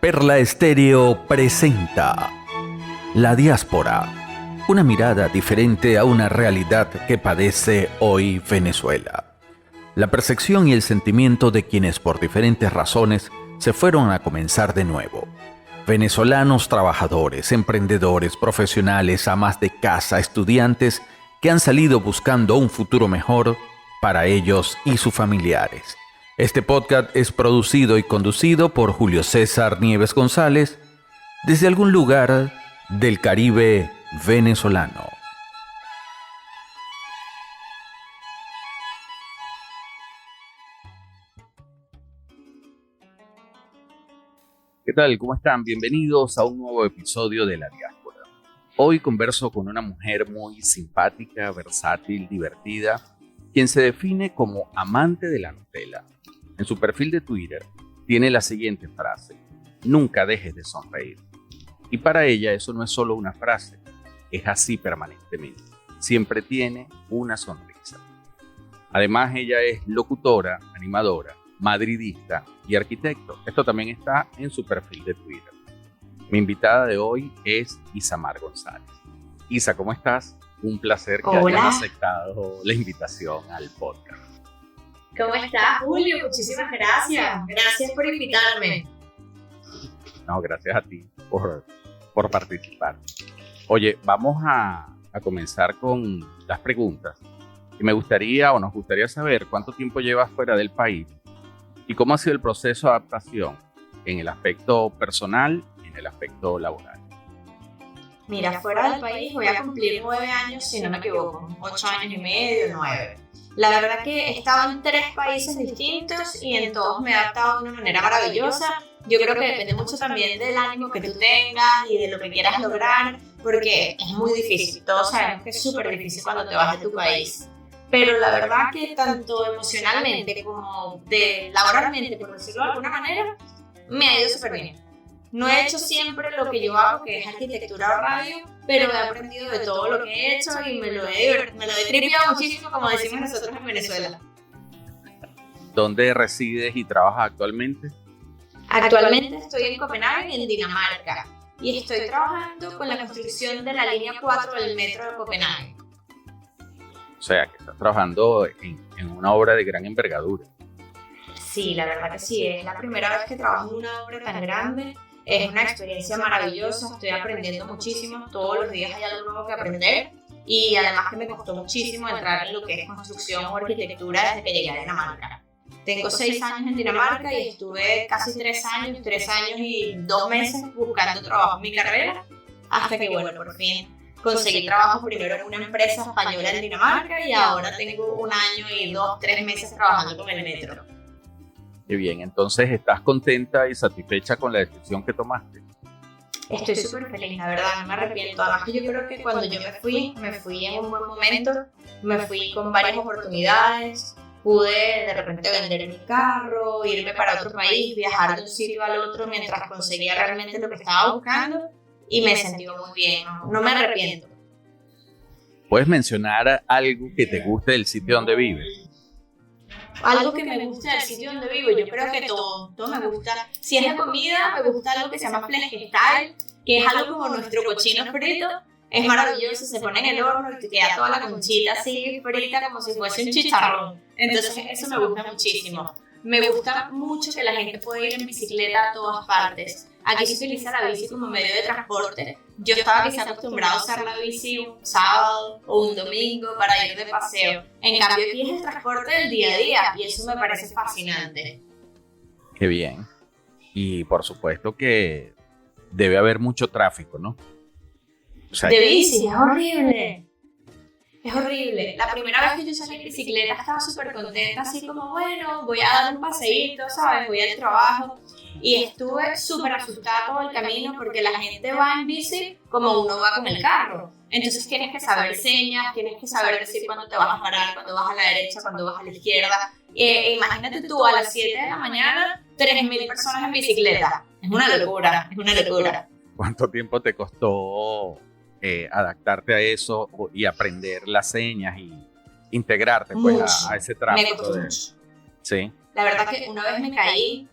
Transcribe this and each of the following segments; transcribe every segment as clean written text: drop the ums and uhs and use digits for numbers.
Perla Estéreo presenta La Diáspora, una mirada diferente a una realidad que padece hoy Venezuela. La percepción y el sentimiento de quienes por diferentes razones se fueron a comenzar de nuevo. Venezolanos trabajadores, emprendedores, profesionales, amas de casa, estudiantes que han salido buscando un futuro mejor para ellos y sus familiares. Este podcast es producido y conducido por Julio César Nieves González desde algún lugar del Caribe venezolano. ¿Qué tal? ¿Cómo están? Bienvenidos a un nuevo episodio de La Diáspora. Hoy converso con una mujer muy simpática, versátil, divertida, quien se define como amante de la Nutella. En su perfil de Twitter tiene la siguiente frase: nunca dejes de sonreír. Y para ella eso no es solo una frase, es así permanentemente. Siempre tiene una sonrisa. Además, ella es locutora, animadora, madridista y arquitecto. Esto también está en su perfil de Twitter. Mi invitada de hoy es Isamar González. Isa, ¿cómo estás? Un placer que hayas aceptado la invitación al podcast. ¿Cómo estás, Julio? Muchísimas gracias. Gracias por invitarme. No, gracias a ti por participar. Oye, vamos a comenzar con las preguntas. Y nos gustaría saber cuánto tiempo llevas fuera del país y cómo ha sido el proceso de adaptación en el aspecto personal y en el aspecto laboral. Mira, fuera del país voy a cumplir 9 años, si no me equivoco, 8 años y medio, 9. La verdad que he estado en 3 países distintos y en todos me he adaptado de una manera maravillosa. Yo creo que depende mucho también del ánimo que tú tengas y de lo que quieras lograr, porque es muy difícil. Todos sabemos que es súper difícil cuando te vas de tu país. Pero la verdad que tanto emocionalmente como laboralmente, por decirlo de alguna manera, me ha ido súper bien. No he hecho siempre lo que yo hago, que es arquitectura o radio, pero he aprendido de todo lo que he hecho y me lo he tripeado muchísimo, como decimos nosotros en Venezuela. ¿Dónde resides y trabajas actualmente? Actualmente estoy en Copenhague, en Dinamarca, y estoy trabajando con la construcción de la línea 4 del metro de Copenhague. O sea, que estás trabajando en una obra de gran envergadura. Sí, la verdad que sí, es la primera vez que trabajo en una obra tan grande. Es una experiencia maravillosa, estoy aprendiendo muchísimo, todos los días hay algo nuevo que aprender y además que me costó muchísimo entrar en lo que es construcción o arquitectura desde que llegué a Dinamarca. Tengo 6 años en Dinamarca y estuve casi 3 años y 2 meses buscando trabajo en mi carrera hasta que, bueno, por fin conseguí trabajo primero en una empresa española en Dinamarca y ahora tengo 1 año y 2-3 meses trabajando con el metro. Qué bien, entonces ¿estás contenta y satisfecha con la decisión que tomaste? Estoy súper feliz, la verdad, no me arrepiento. Además que yo creo que cuando yo me fui en un buen momento, me fui con varias oportunidades, pude de repente vender mi carro, irme para otro país, viajar de un sitio al otro mientras conseguía realmente lo que estaba buscando y me sentí muy bien, no me arrepiento. ¿Puedes mencionar algo que te guste del sitio donde vives? Algo que me gusta del sitio donde vivo, yo creo que todo me gusta. Si es de comida, me gusta algo que se llama flegestal, que es algo como nuestro cochino frito. Es maravilloso, se pone en el horno y te queda toda la conchita así frita como si fuese un chicharrón. Entonces eso me gusta muchísimo. Me gusta mucho que la gente pueda ir en bicicleta a todas partes. Aquí se utiliza la bici como medio de transporte. Yo estaba quizás acostumbrado a usar la bici un sábado o un domingo para ir de paseo. En cambio aquí es el transporte del día a día y eso me parece fascinante. Qué bien. Y por supuesto que debe haber mucho tráfico, ¿no? O sea, de bici, es horrible. Es horrible. La primera vez que yo salí en bicicleta estaba súper contenta, así como, bueno, voy a dar un paseíto, ¿sabes? Voy al trabajo. Y estuve súper asustada todo el camino porque la gente va en bici como uno va con el carro. Entonces tienes que saber señas, tienes que saber decir cuándo te vas a parar, cuándo vas a la derecha, cuándo vas a la izquierda. Imagínate tú a las 7 de la mañana, 3.000 personas en bicicleta. Es una locura, es una locura. ¿Cuánto tiempo te costó adaptarte a eso y aprender las señas y integrarte pues, a ese tráfico? Me costó mucho. Sí. La verdad que una vez me caí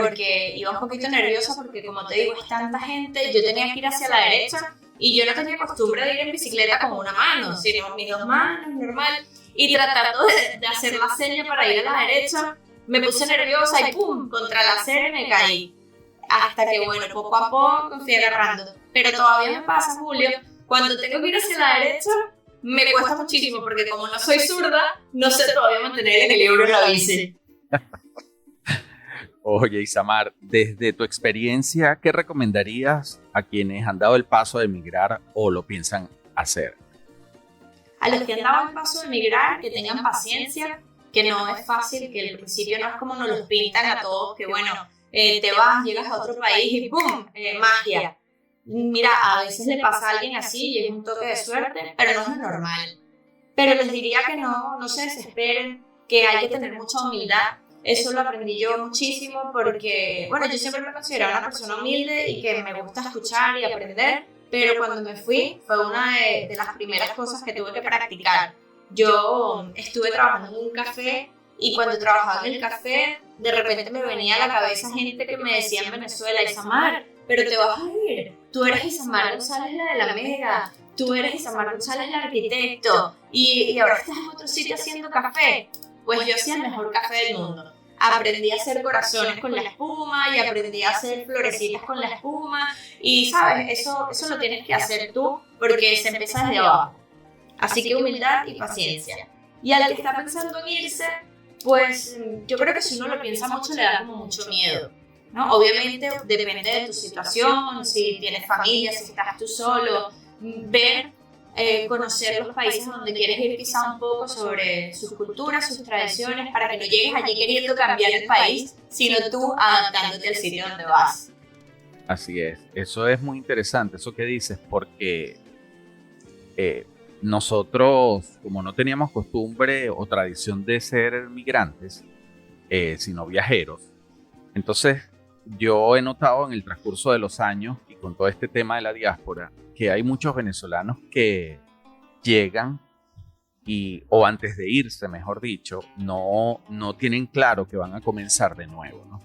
porque iba un poquito nerviosa porque, como te digo, es tanta gente, yo tenía que ir hacia la derecha y yo no tenía costumbre de ir en bicicleta con una mano, sino mis dos manos, normal, y tratando de hacer la seña para ir a la derecha, me puse nerviosa y ¡pum! Contra la acera y me caí. Hasta que, bueno, poco a poco fui agarrando. Pero todavía me pasa, Julio, cuando tengo que ir hacia la derecha, me cuesta muchísimo, porque como no soy zurda, no sé todavía mantener el equilibrio en la bici. Oye, Isamar, desde tu experiencia, ¿qué recomendarías a quienes han dado el paso de emigrar o lo piensan hacer? A los que han dado el paso de emigrar, que tengan paciencia, que no es fácil, que al principio no es como nos los pintan a todos, que bueno, te vas, llegas a otro país y ¡pum! Magia. Mira, a veces le pasa a alguien así y es un toque de suerte, pero no es lo normal. Pero les diría que no se desesperen, que hay que tener mucha humildad. Eso lo aprendí yo muchísimo porque, bueno, yo siempre me consideraba una persona humilde y que me gusta escuchar y aprender, pero cuando me fui fue una de las primeras cosas que tuve que practicar. Yo estuve trabajando en un café y cuando trabajaba en el café, de repente me venía a la cabeza gente que me decía en Venezuela, Isamar, pero te vas a ir. Tú eres Isamar González, la de la Mega. Tú eres Isamar González, el arquitecto. Y ahora estás en otro sitio haciendo café. Pues yo hacía el mejor café del mundo. Aprendí a hacer corazones con la espuma y aprendí a hacer florecitas con la espuma. Y, ¿sabes? Eso lo tienes que hacer tú porque se empieza desde abajo. Así que humildad y paciencia. Y al que está pensando en irse, pues yo creo que si uno lo piensa mucho le da como mucho miedo, ¿no? Obviamente depende de tu situación, si tienes familia, si estás tú solo, ver, conocer los países donde quieres ir quizá un poco sobre sus culturas, sus tradiciones, para que no llegues allí queriendo cambiar el país, sino tú adaptándote al sitio donde vas. Así es, eso es muy interesante, eso que dices, porque nosotros, como no teníamos costumbre o tradición de ser migrantes, sino viajeros, entonces yo he notado en el transcurso de los años y con todo este tema de la diáspora, que hay muchos venezolanos que llegan o antes de irse, mejor dicho, no tienen claro que van a comenzar de nuevo, ¿no?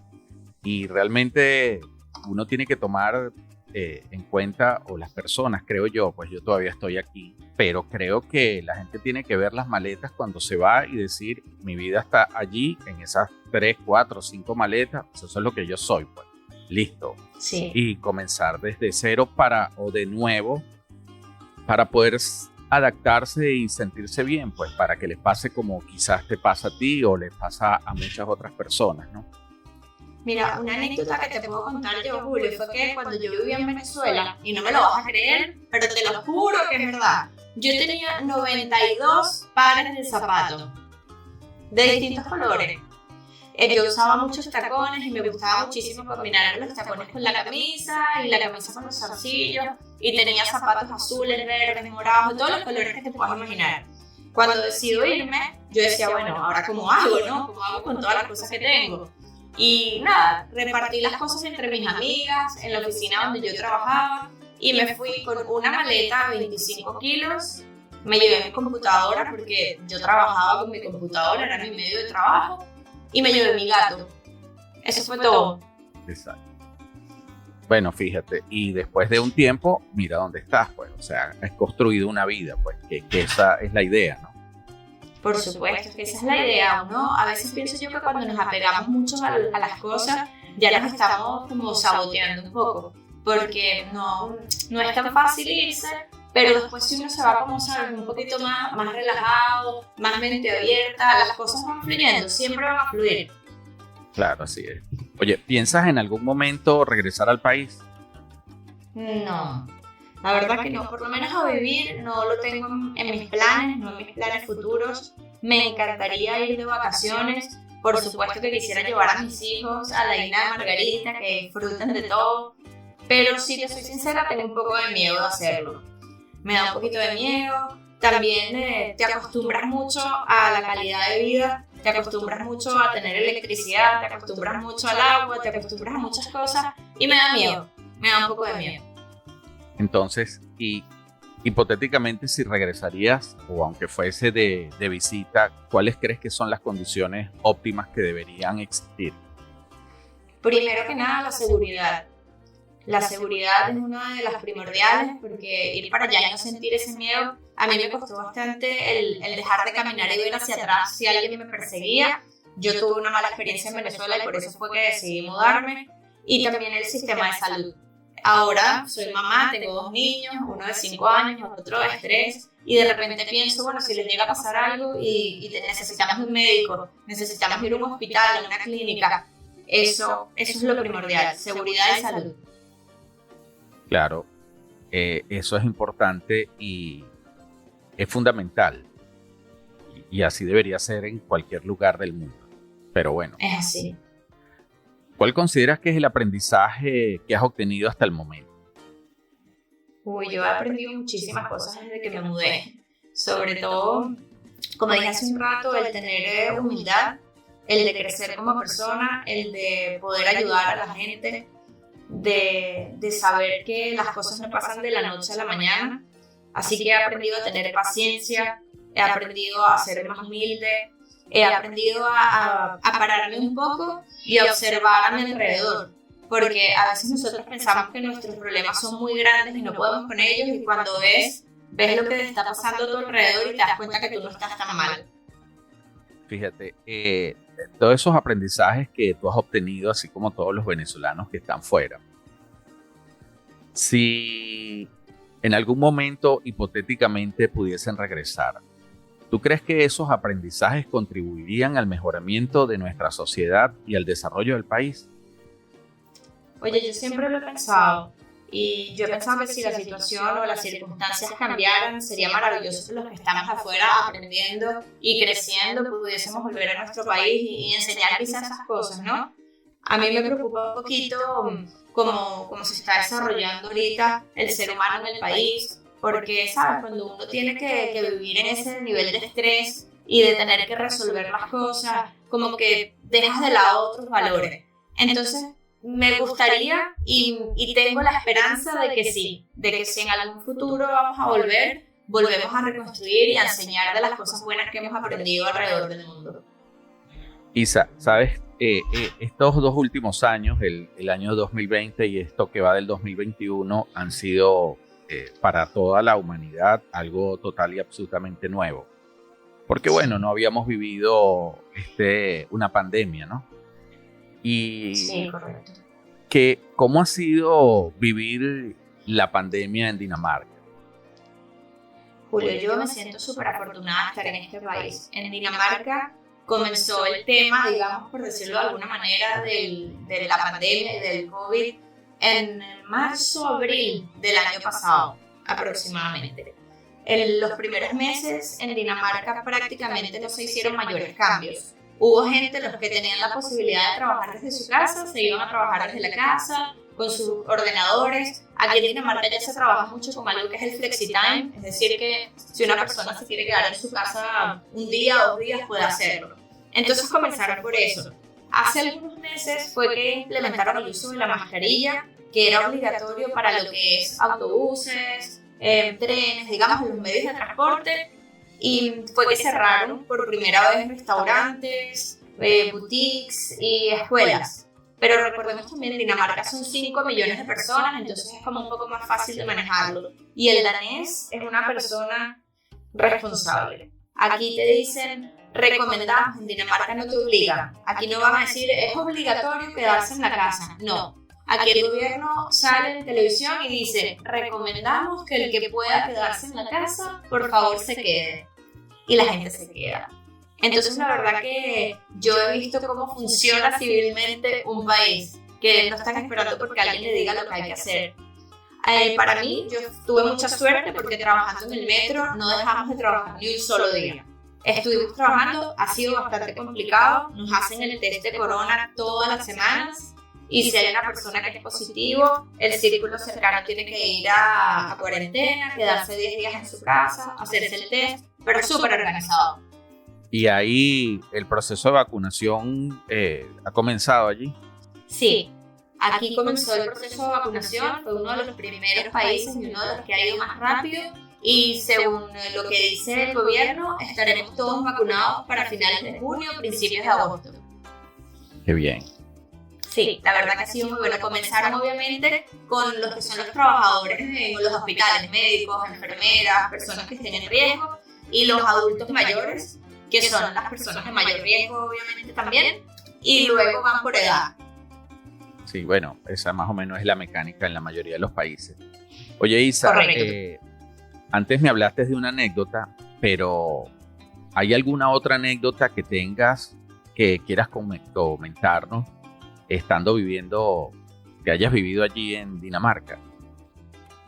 Y realmente uno tiene que tomar en cuenta, o las personas, creo yo, pues yo todavía estoy aquí, pero creo que la gente tiene que ver las maletas cuando se va y decir, mi vida está allí, en esas 3, 4, 5 maletas, pues eso es lo que yo soy, pues, listo. Sí. Y comenzar desde cero o de nuevo, para poder adaptarse y sentirse bien, pues para que les pase como quizás te pasa a ti o les pasa a muchas otras personas, ¿no? Mira, una anécdota que te puedo contar yo, Julio, fue que cuando yo vivía en Venezuela, y no me lo vas a creer, pero te lo juro que es verdad, yo tenía 92 pares de zapatos, de distintos colores. Yo usaba muchos tacones y me gustaba muchísimo combinar los tacones con la camisa y la camisa con los zarcillos, y tenía zapatos azules, verdes, morados, todos los colores que te puedas imaginar. Cuando decido irme, yo decía, bueno, ¿ahora cómo hago, no? ¿Cómo hago con todas las cosas que tengo? Y nada, repartí las cosas entre mis amigas en la oficina donde yo trabajaba y me fui con una maleta de 25 kilos. Me llevé mi computadora porque yo trabajaba con mi computadora, era mi medio de trabajo, y me llevé mi gato. Eso fue todo. Exacto. Bueno, fíjate, y después de un tiempo, mira dónde estás, pues, o sea, has construido una vida, pues, que esa es la idea, ¿no? Por supuesto, que esa es la idea, ¿no? A veces pienso yo que cuando nos apegamos mucho a las cosas, ya nos estamos como saboteando un poco, porque no es tan fácil irse, pero después si uno se va como, ¿sabes? Un poquito más relajado, más mente abierta, las cosas van fluyendo, siempre van a fluir. Claro, así es. Oye, ¿piensas en algún momento regresar al país? No. La verdad que no, por lo menos a vivir no lo tengo en mis planes, no en mis planes futuros. Me encantaría ir de vacaciones, por supuesto que quisiera llevar a mis hijos a la isla de Margarita, que disfruten de todo, pero si te soy sincera, tengo un poco de miedo de hacerlo. Me da un poquito de miedo, también te acostumbras mucho a la calidad de vida, te acostumbras mucho a tener electricidad, te acostumbras mucho al agua, te acostumbras a muchas cosas y me da miedo, me da un poco de miedo. Entonces, y hipotéticamente, si regresarías, o aunque fuese de visita, ¿cuáles crees que son las condiciones óptimas que deberían existir? Primero que nada, la seguridad. La seguridad es una de las primordiales porque ir para allá y no sentir ese miedo, a mí me costó bastante el dejar de caminar y ver hacia atrás si alguien me perseguía. Yo tuve una mala experiencia en Venezuela y por eso fue que decidí mudarme. Y también el sistema de salud. Ahora soy mamá, tengo 2 niños, uno de 5 años, otro de 3, y de repente pienso, bueno, si les llega a pasar algo y necesitamos un médico, necesitamos ir a un hospital, a una clínica, eso es lo primordial, seguridad y salud. Claro, eso es importante y es fundamental. Y así debería ser en cualquier lugar del mundo. Pero bueno. Es así. ¿Cuál consideras que es el aprendizaje que has obtenido hasta el momento? Yo he aprendido muchísimas cosas desde que me mudé. Sobre todo, como dije hace un rato, el tener humildad, el de crecer como persona, el de poder ayudar a la gente, de saber que las cosas no pasan de la noche a la mañana. Así que he aprendido a tener paciencia, he aprendido a ser más humilde, he aprendido a pararme un poco y a observar a mi alrededor, porque a veces nosotros pensamos que nuestros problemas son muy grandes y no podemos con ellos, y cuando ves lo que te está pasando a tu alrededor y te das cuenta que tú no estás tan mal. Fíjate, todos esos aprendizajes que tú has obtenido, así como todos los venezolanos que están fuera, si en algún momento hipotéticamente pudiesen regresar, ¿tú crees que esos aprendizajes contribuirían al mejoramiento de nuestra sociedad y al desarrollo del país? Oye, yo siempre lo he pensado, y yo he pensado que si la situación o las circunstancias cambiaran, sería maravilloso que los que estamos afuera aprendiendo y creciendo pudiésemos volver a nuestro país y enseñar quizás esas cosas, ¿no? A mí me preocupa un poquito cómo se está desarrollando ahorita el ser humano en el país, porque, ¿sabes? Cuando uno tiene que vivir en ese nivel de estrés y de tener que resolver las cosas, como que dejas de lado otros valores. Entonces, me gustaría y tengo la esperanza de que sí en algún futuro volvemos a reconstruir y a enseñar de las cosas buenas que hemos aprendido alrededor del mundo. Isa, ¿sabes? Estos 2 últimos años, el año 2020 y esto que va del 2021, han sido para toda la humanidad algo total y absolutamente nuevo. Porque bueno, no habíamos vivido una pandemia, ¿no? Y sí, correcto. ¿Cómo ha sido vivir la pandemia en Dinamarca? Julio, yo me siento súper afortunada de estar en este país. En Dinamarca comenzó el tema, digamos, por decirlo de alguna manera, de la pandemia y del COVID en marzo, abril del año pasado, aproximadamente. En los primeros meses en Dinamarca prácticamente no se hicieron mayores cambios. Hubo gente, los que tenían la posibilidad de trabajar desde su casa, se iban a trabajar desde la casa, con sus ordenadores. Aquí en Dinamarca ya se trabaja mucho con algo que es el flexitime, es decir, que si una persona se quiere quedar en su casa un día o 2 días, puede hacerlo. Entonces comenzaron por eso. Hace algunos meses fue que implementaron el uso de la mascarilla, que era obligatorio para lo que es autobuses, trenes, digamos, los medios de transporte. Y fue que cerraron por primera vez restaurantes, boutiques y escuelas. Pero recordemos también, en Dinamarca son 5 millones de personas, entonces es como un poco más fácil de manejarlo. Y el danés es una persona responsable. Aquí te dicen, recomendamos, en Dinamarca no te obligan. Aquí no van a decir, es obligatorio quedarse en la casa. No. Aquí el gobierno sale en televisión y dice, recomendamos que el que pueda quedarse en la casa, por favor se quede. Y la gente se queda. Entonces la verdad que yo he visto cómo funciona civilmente un país, que no están esperando porque alguien le diga lo que hay que hacer. Para mí, yo tuve mucha suerte porque trabajando en el metro no dejamos de trabajar ni un solo día. Estuvimos trabajando, ha sido bastante complicado, nos hacen el test de corona todas las semanas. Y si hay una persona que es positivo, el círculo cercano tiene que ir a cuarentena, quedarse 10 días en su casa, hacerse el test, pero súper organizado. Y ahí el proceso de vacunación ha comenzado allí. Sí, aquí comenzó el proceso de vacunación, fue uno de los primeros países y uno de los que ha ido más rápido. Y según lo que dice el gobierno, estaremos todos vacunados para finales de junio, principios de agosto. Qué bien. Sí, la verdad que ha sido muy bueno. Comenzaron obviamente con los que son los trabajadores en los hospitales, médicos, enfermeras, personas que estén en riesgo, y los adultos mayores, que son las personas de mayor riesgo obviamente también, y luego van por edad. Sí, bueno, esa más o menos es la mecánica en la mayoría de los países. Oye, Isa, antes me hablaste de una anécdota, pero ¿hay alguna otra anécdota que tengas que quieras comentarnos estando viviendo, que hayas vivido allí en Dinamarca?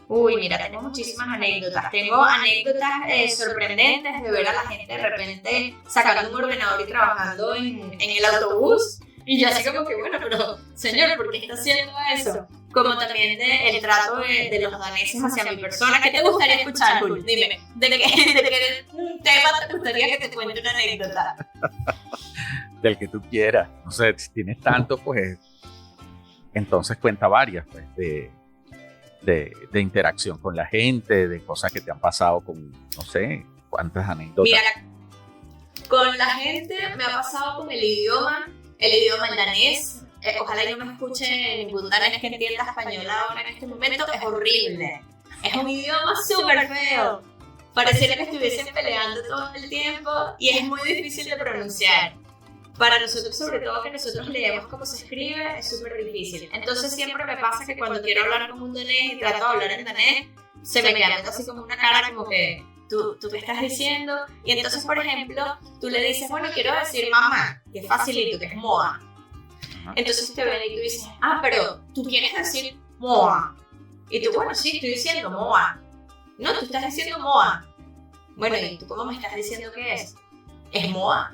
Uy, mira, tengo muchísimas anécdotas. Tengo anécdotas sorprendentes de ver a la gente de repente sacando un ordenador y trabajando en el autobús. Y yo así como que, bueno, pero señor, ¿por qué está haciendo eso? Como también el trato de los daneses hacia mi persona. ¿Qué te gustaría escuchar, Jul? Dime, ¿de qué tema te gustaría que te cuente una anécdota? Del que tú quieras. No sé, si tienes tanto, pues entonces cuenta varias, pues, de interacción con la gente, de cosas que te han pasado con, no sé, cuántas anécdotas. Mira, con la gente me ha pasado con el idioma el danés. Ojalá yo no me escuche ningún danés que entienda español ahora en este momento. Es horrible. Es un idioma súper feo. Pareciera que estuviesen peleando todo el tiempo y es muy difícil de pronunciar. Para nosotros, sobre todo que nosotros leemos cómo se escribe, es súper difícil. Entonces siempre me pasa que cuando quiero hablar con un danés y trato de hablar en danés, se me queda así como una cara como que ¿tú qué estás diciendo? Y entonces, por ejemplo, tú le dices, bueno, quiero decir mamá, que es facilito, que es moa. Entonces te ven y tú dices, pero tú quieres decir moa. Y tú, bueno, sí, estoy diciendo moa. No, tú estás diciendo moa. Bueno, ¿y tú cómo me estás diciendo que es? Es moa.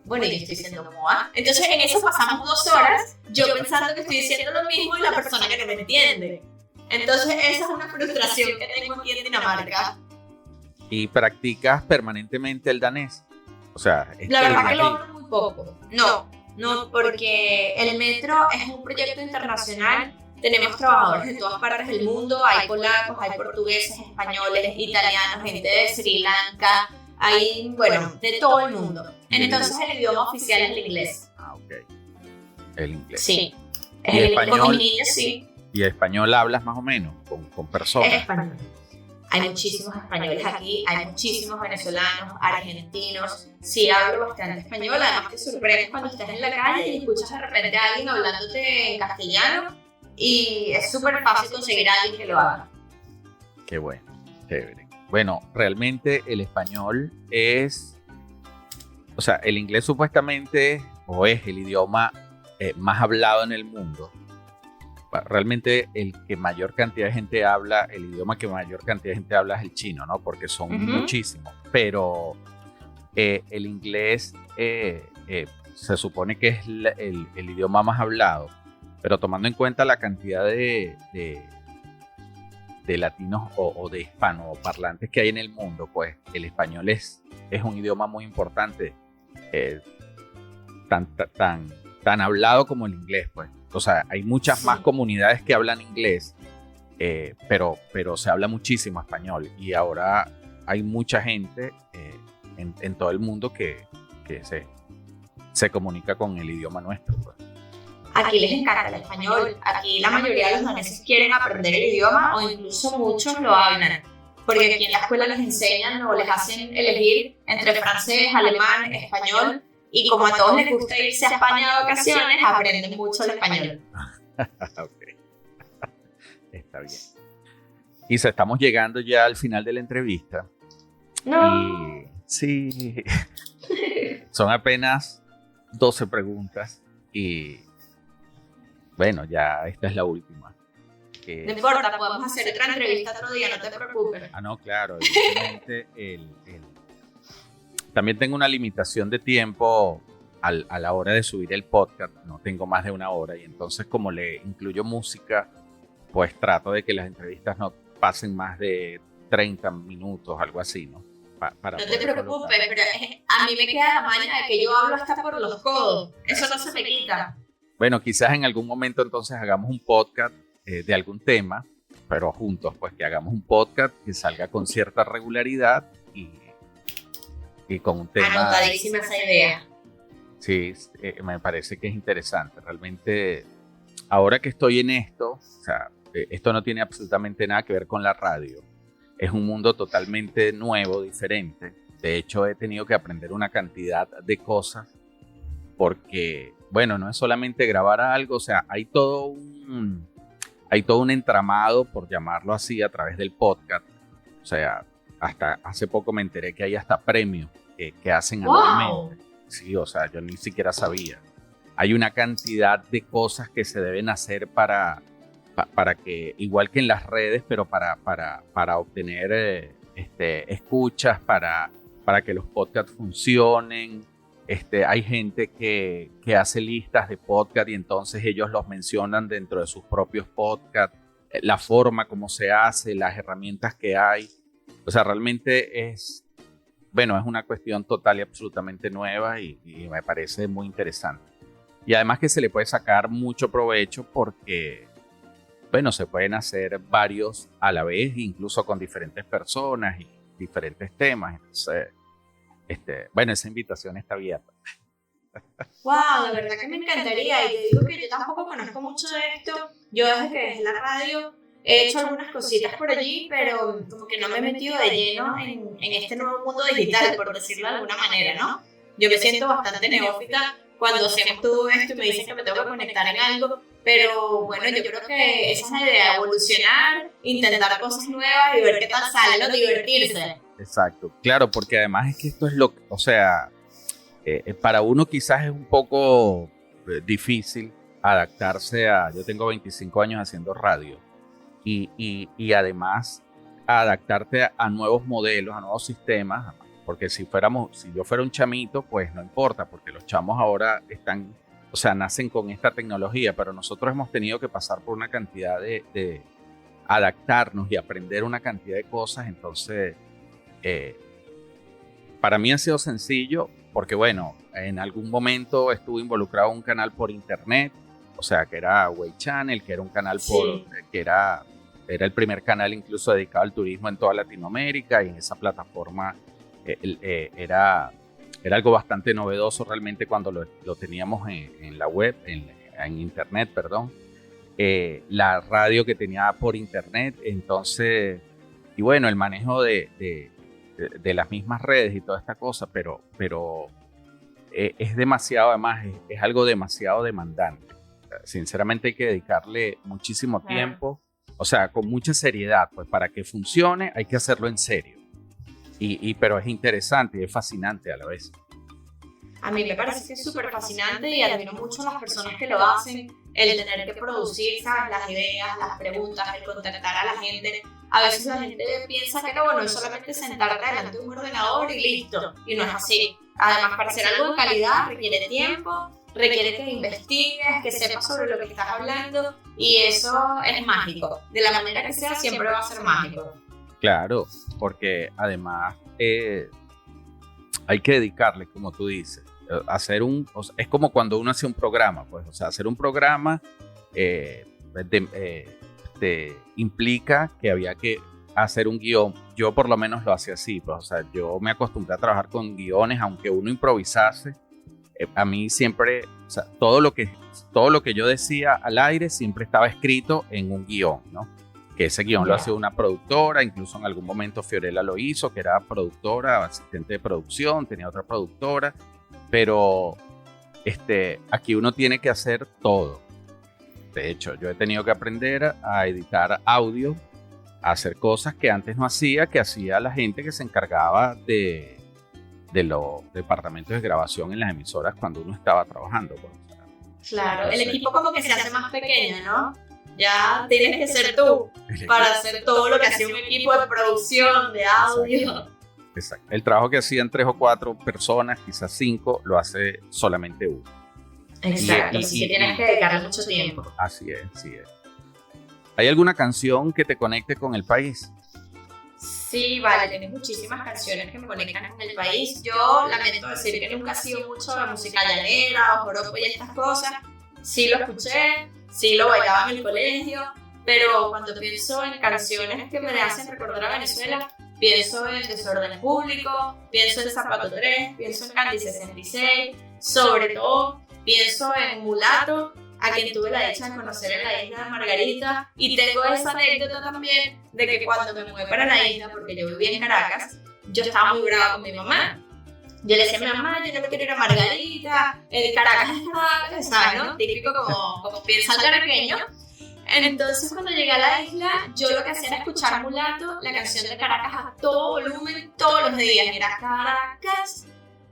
Bueno, y yo estoy diciendo moa. Entonces en eso pasamos 2 horas, yo pensando que estoy diciendo lo mismo y la persona que no me entiende. Entonces esa es una frustración que tengo aquí en Dinamarca. ¿Y practicas permanentemente el danés? O sea, la verdad que lo hablo muy poco. No, porque el metro es un proyecto internacional. Tenemos trabajadores de todas partes del mundo. Hay polacos, hay portugueses, españoles, italianos, gente de Sri Lanka. Hay, bueno, de todo el mundo. Entonces el idioma oficial es el inglés. Ok. El inglés. Sí. ¿Y el español? Con mis niños, sí. ¿Y español hablas más o menos con personas? Es español. Hay muchísimos españoles aquí, hay muchísimos venezolanos, argentinos. Sí, hablo bastante español, además te sorprendes cuando estás en la calle y escuchas de repente a alguien hablándote en castellano y es súper fácil conseguir a alguien que lo haga. Qué bueno, chévere. Bueno, realmente el español es, o sea, el inglés supuestamente o es el idioma más hablado en el mundo. Realmente el que mayor cantidad de gente habla, el idioma que mayor cantidad de gente habla es el chino, ¿no? Porque son muchísimos. Pero el inglés se supone que es el idioma más hablado. Pero tomando en cuenta la cantidad de latinos o de hispanoparlantes que hay en el mundo, pues el español es un idioma muy importante. Tan hablado como el inglés, pues. O sea, hay muchas más comunidades que hablan inglés, pero se habla muchísimo español. Y ahora hay mucha gente en todo el mundo que se comunica con el idioma nuestro, pues. Aquí les encanta el español. Aquí la mayoría de los daneses quieren aprender el idioma o incluso muchos lo hablan. Porque aquí en la escuela les enseñan o les hacen elegir entre francés, alemán, español. Y como a todos les gusta irse a España de vacaciones, aprenden mucho el español. Ok. Está bien. Isa, estamos llegando ya al final de la entrevista. No. Y sí. Son apenas 12 preguntas. Y bueno, ya esta es la última. No importa, podemos hacer otra entrevista otro día, no te preocupes. No, claro. Evidentemente también tengo una limitación de tiempo a la hora de subir el podcast. No tengo más de 1 hora y entonces como le incluyo música, pues trato de que las entrevistas no pasen más de 30 minutos, algo así, ¿no? No te preocupes, pero a mí me queda la maña de que yo hablo hasta por los codos. Eso no se me quita. Bueno, quizás en algún momento entonces hagamos un podcast de algún tema, pero juntos, pues que hagamos un podcast que salga con cierta regularidad y con un tema. Anotadísima esa idea. Sí, me parece que es interesante. Realmente, ahora que estoy en esto, o sea, esto no tiene absolutamente nada que ver con la radio. Es un mundo totalmente nuevo, diferente. De hecho, he tenido que aprender una cantidad de cosas porque, bueno, no es solamente grabar algo, o sea, hay todo un entramado, por llamarlo así, a través del podcast. O sea, hasta hace poco me enteré que hay hasta premios que hacen ¡Wow! anualmente. Sí, o sea, yo ni siquiera sabía. Hay una cantidad de cosas que se deben hacer para que, igual que en las redes, pero para obtener escuchas, para que los podcasts funcionen. Hay gente que hace listas de podcast y entonces ellos los mencionan dentro de sus propios podcasts, la forma como se hace, las herramientas que hay. O sea, realmente bueno, es una cuestión total y absolutamente nueva y me parece muy interesante. Y además que se le puede sacar mucho provecho porque, bueno, se pueden hacer varios a la vez, incluso con diferentes personas y diferentes temas. Entonces, bueno, esa invitación está abierta. Wow, de verdad que me encantaría. Y te digo que yo tampoco conozco mucho de esto. Yo desde la radio he hecho algunas cositas por allí, pero como que no me he metido de lleno en este nuevo mundo digital, por decirlo de alguna manera, ¿no? Yo me siento bastante neófita cuando hacemos todo esto y me dicen que me tengo que conectar en algo. Pero bueno, yo creo que esa es la idea, evolucionar, intentar cosas nuevas y ver qué tal sale, ¿no? Divertirse. Exacto, claro, porque además es que esto es o sea, para uno quizás es un poco difícil adaptarse yo tengo 25 años haciendo radio y además adaptarte a nuevos modelos, a nuevos sistemas, porque si yo fuera un chamito, pues no importa, porque los chamos ahora o sea, nacen con esta tecnología, pero nosotros hemos tenido que pasar por una cantidad de adaptarnos y aprender una cantidad de cosas, entonces para mí ha sido sencillo porque, bueno, en algún momento estuve involucrado en un canal por internet, o sea, que era Way Channel, que era un canal Sí. que era el primer canal incluso dedicado al turismo en toda Latinoamérica y en esa plataforma era algo bastante novedoso realmente cuando lo teníamos en la web, en internet, perdón. La radio que tenía por internet, entonces, y bueno, el manejo de las mismas redes y toda esta cosa, pero es demasiado, además, es algo demasiado demandante. Sinceramente hay que dedicarle muchísimo tiempo, o sea, con mucha seriedad, pues para que funcione hay que hacerlo en serio. Pero es interesante y es fascinante a la vez. A mí me parece que es súper fascinante y admiro mucho a las personas que lo hacen, el tener que producir, ¿sabes? Las ideas, las preguntas, el contactar a la gente. A veces la gente piensa que no, bueno, es solamente sentarte delante de un ordenador y listo, y no es así. Además, para hacer algo de calidad requiere tiempo, requiere que investigues, que sepas sobre lo que estás hablando, y eso es mágico. De la manera que sea, siempre va a ser mágico. Claro, porque además hay que dedicarle, como tú dices, o sea, es como cuando uno hace un programa, pues, o sea, hacer un programa implica que había que hacer un guión. Yo por lo menos lo hacía así, pues, o sea, yo me acostumbré a trabajar con guiones, aunque uno improvisase. A mí siempre, o sea, todo lo que yo decía al aire siempre estaba escrito en un guión, ¿no? Que ese guión lo hacía una productora, incluso en algún momento Fiorella lo hizo, que era productora, asistente de producción, tenía otra productora, pero aquí uno tiene que hacer todo. De hecho, yo he tenido que aprender a editar audio, a hacer cosas que antes no hacía, que hacía la gente que se encargaba de los departamentos de grabación en las emisoras cuando uno estaba trabajando. Pues. Claro, el equipo como que se hace más pequeño, ¿no? Ya tienes que ser tú para hacer todo lo que hacía un equipo de producción, de audio. Exacto. El trabajo que hacían 3 o 4 personas, quizás 5, lo hace solamente uno. Exacto, así que tienes que dedicarle mucho tiempo. Así es, así es. ¿Hay alguna canción que te conecte con el país? Sí, vale, tienes muchísimas canciones que me conectan con el país. Yo lamento decir que nunca he sido mucho de música llanera o joropo y estas cosas. Sí lo escuché, sí lo bailaba en el colegio, pero cuando pienso en canciones que me hacen recordar a Venezuela, pienso en Desorden Público, pienso en Zapato 3, pienso en Candy 66, Sobre todo pienso en Mulato, a quien tuve la dicha de conocer en la isla de Margarita, y tengo esa anécdota también de que cuando me mudé para la isla, porque yo vivía en Caracas, yo estaba muy brava con mi mamá. Yo le decía a mi mamá, yo no me quiero ir a Margarita, el Caracas es Caracas, ¿sabes, no? Típico como piensa el caraqueño. Entonces cuando llegué a la isla, yo lo que hacía era escuchar Mulato, la canción de Caracas a todo volumen, todos los días. Era Caracas,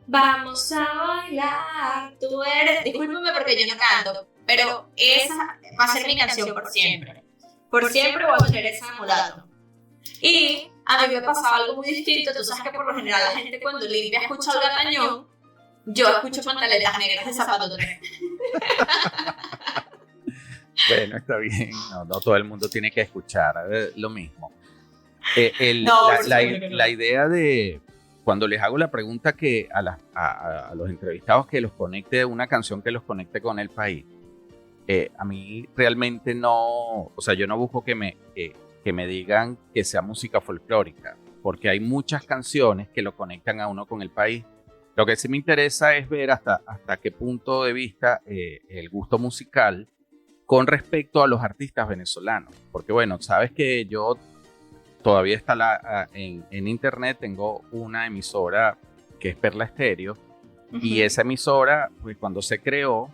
vamos a bailar, tú eres... Discúlpeme porque yo no canto, pero esa va a ser mi canción por siempre. Por siempre voy a poner esa de Mulato. Y a mí me pasaba algo muy distinto. Tú sabes que por lo general la gente cuando limpia escucha el gatañón, yo escucho pantaletas negras de Zapato 3. Bueno, está bien, no todo el mundo tiene que escuchar lo mismo. La idea de, cuando les hago la pregunta que a los entrevistados que los conecte, una canción que los conecte con el país, a mí realmente no, o sea, yo no busco que me digan que sea música folclórica, porque hay muchas canciones que lo conectan a uno con el país. Lo que sí me interesa es ver hasta qué punto de vista el gusto musical con respecto a los artistas venezolanos. Porque bueno, sabes que yo todavía está en internet, tengo una emisora que es Perla Estéreo, y esa emisora, pues cuando se creó,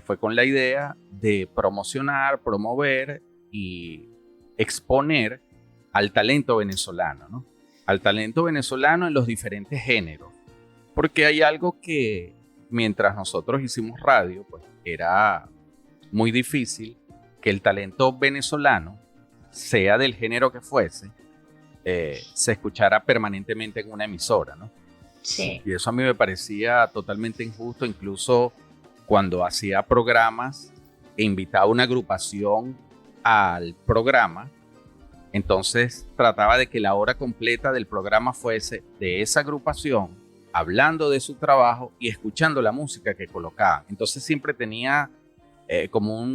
fue con la idea de promocionar, promover y exponer al talento venezolano, ¿no? Al talento venezolano en los diferentes géneros. Porque hay algo que mientras nosotros hicimos radio, pues era muy difícil que el talento venezolano, sea del género que fuese, se escuchara permanentemente en una emisora, ¿no? Sí. Y eso a mí me parecía totalmente injusto, incluso cuando hacía programas e invitaba a una agrupación al programa, entonces trataba de que la hora completa del programa fuese de esa agrupación, hablando de su trabajo y escuchando la música que colocaban. Entonces siempre tenía como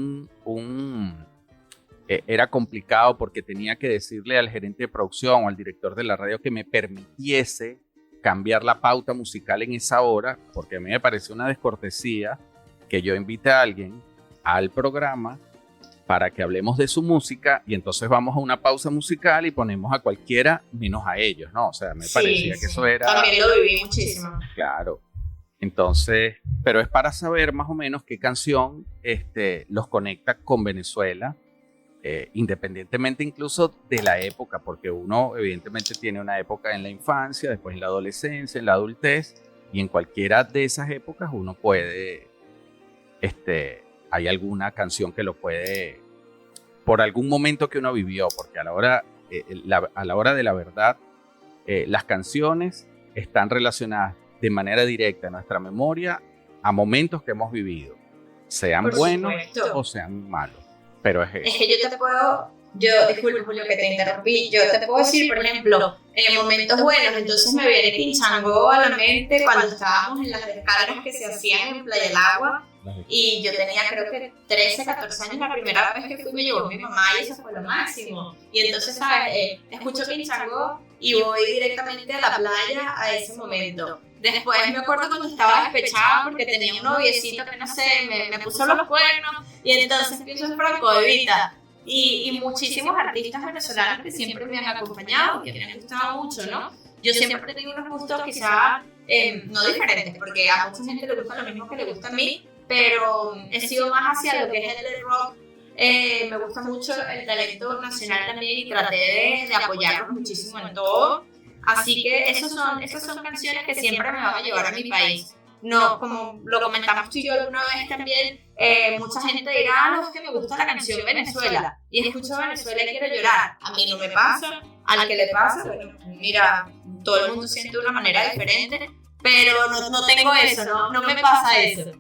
era complicado porque tenía que decirle al gerente de producción o al director de la radio que me permitiese cambiar la pauta musical en esa hora, porque a mí me pareció una descortesía que yo invite a alguien al programa para que hablemos de su música y entonces vamos a una pausa musical y ponemos a cualquiera menos a ellos, ¿no? O sea, me parecía que eso era... También lo viví muchísimo. Claro. Entonces, pero es para saber más o menos qué canción los conecta con Venezuela, independientemente incluso de la época, porque uno evidentemente tiene una época en la infancia, después en la adolescencia, en la adultez, y en cualquiera de esas épocas uno puede, hay alguna canción que lo puede, por algún momento que uno vivió, porque a la hora de la verdad, las canciones están relacionadas de manera directa en nuestra memoria a momentos que hemos vivido, sean Por buenos supuesto. o sean malos. Pero es eso. Es que disculpe Julio que te interrumpí, yo te puedo decir, por ejemplo, en momentos buenos, entonces me viene Quinchango a la mente cuando estábamos en las descargas que se hacían en Playa del Agua, y yo tenía creo que 13, 14 años la primera vez que fui, me llevó mi mamá y eso fue lo máximo. Y entonces, ¿sabes? Escucho Quinchango y voy directamente a la playa a ese momento. Después me acuerdo cuando estaba despechada porque tenía un noviecito que no sé, me puso los cuernos, y entonces pienso en Franco De Vita y muchísimos artistas venezolanos que siempre me han acompañado, que me han gustado mucho, ¿no? Yo siempre he tenido unos gustos quizás no diferentes, porque a mucha gente le gusta lo mismo que le gusta a mí, pero he sido más hacia lo que es el rock. Me gusta mucho el talento nacional también y traté de apoyarlos muchísimo en todo. Así que esas son canciones que siempre me van a llevar a mi país. No, como lo comentamos tú y yo alguna vez también, mucha gente dirá, no, es que me gusta la canción Venezuela. Y escucho Venezuela y quiero llorar. A mí no me pasa, al que le pasa, bueno, mira, todo el mundo siente de una manera diferente, pero no tengo eso, no me pasa eso.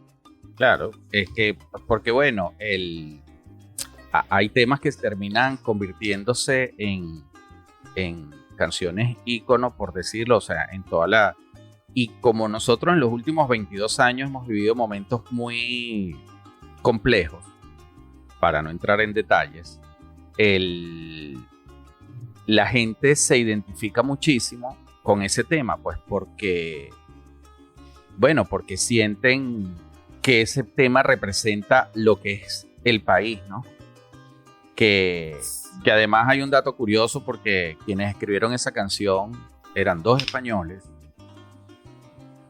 Claro, es que, porque bueno, hay temas que terminan convirtiéndose en canciones ícono, por decirlo, o sea, en toda la... Y como nosotros en los últimos 22 años hemos vivido momentos muy complejos, para no entrar en detalles, la gente se identifica muchísimo con ese tema, pues porque bueno, porque sienten que ese tema representa lo que es el país, ¿no? Que además hay un dato curioso porque quienes escribieron esa canción eran dos españoles,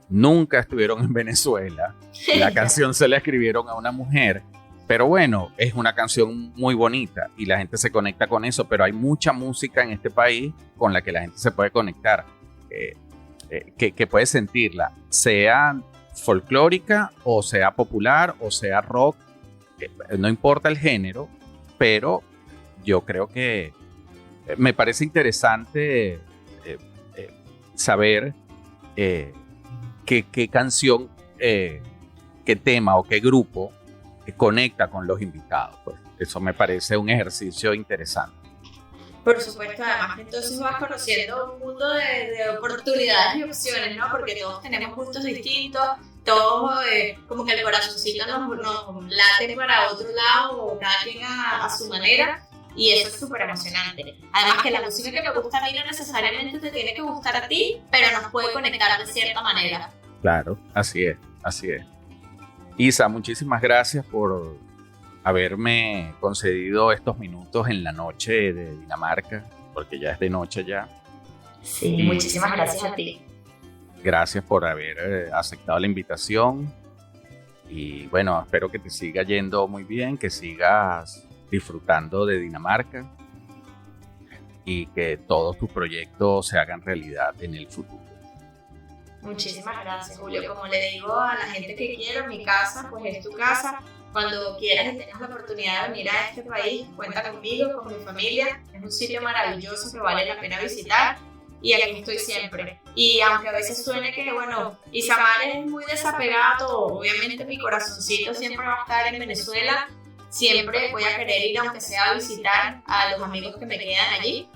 nunca estuvieron en Venezuela, la canción se la escribieron a una mujer, pero bueno, es una canción muy bonita y la gente se conecta con eso, pero hay mucha música en este país con la que la gente se puede conectar, que puede sentirla, sea folclórica o sea popular o sea rock, no importa el género, pero yo creo que me parece interesante saber qué canción, qué tema o qué grupo conecta con los invitados. Pues eso me parece un ejercicio interesante. Por supuesto, además que entonces vas conociendo un mundo de oportunidades y opciones, ¿no? Porque todos tenemos gustos distintos, todos como que el corazoncito nos late para otro lado, cada quien a su manera, y eso es súper emocionante. Además que la música que me gusta a mí no necesariamente te tiene que gustar a ti, pero nos puede conectar de cierta manera. Claro, así es, así es. Isa, muchísimas gracias por haberme concedido estos minutos en la noche de Dinamarca, porque ya es de noche ya. Sí, muchísimas gracias a ti. Gracias por haber aceptado la invitación y bueno, espero que te siga yendo muy bien, que sigas disfrutando de Dinamarca y que todos tus proyectos se hagan realidad en el futuro. Muchísimas gracias, Julio. Como le digo a la gente que quiero, mi casa pues es tu casa. Cuando quieras y tengas la oportunidad de venir a este país, cuenta conmigo, con mi familia. Es un sitio maravilloso que vale la pena visitar y aquí estoy siempre. Y aunque a veces suene que, bueno, Isamar es muy desapegado, obviamente mi corazoncito siempre va a estar en Venezuela. Siempre voy a querer ir, aunque sea a visitar a los amigos que me quedan allí.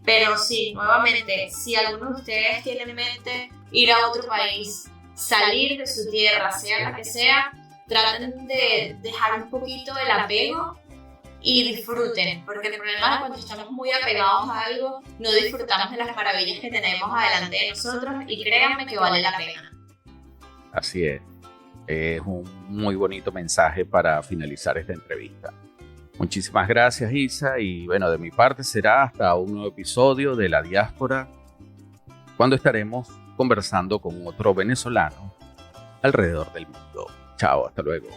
Pero sí, nuevamente, si alguno de ustedes tiene en mente ir a otro país, salir de su tierra, sea la que sea, traten de dejar un poquito el apego y disfruten, porque el problema es cuando estamos muy apegados a algo, no disfrutamos de las maravillas que tenemos adelante de nosotros y créanme que vale la pena. Así es un muy bonito mensaje para finalizar esta entrevista. Muchísimas gracias, Isa, y bueno, de mi parte será hasta un nuevo episodio de La Diáspora, cuando estaremos conversando con otro venezolano alrededor del mundo. Chao, hasta luego.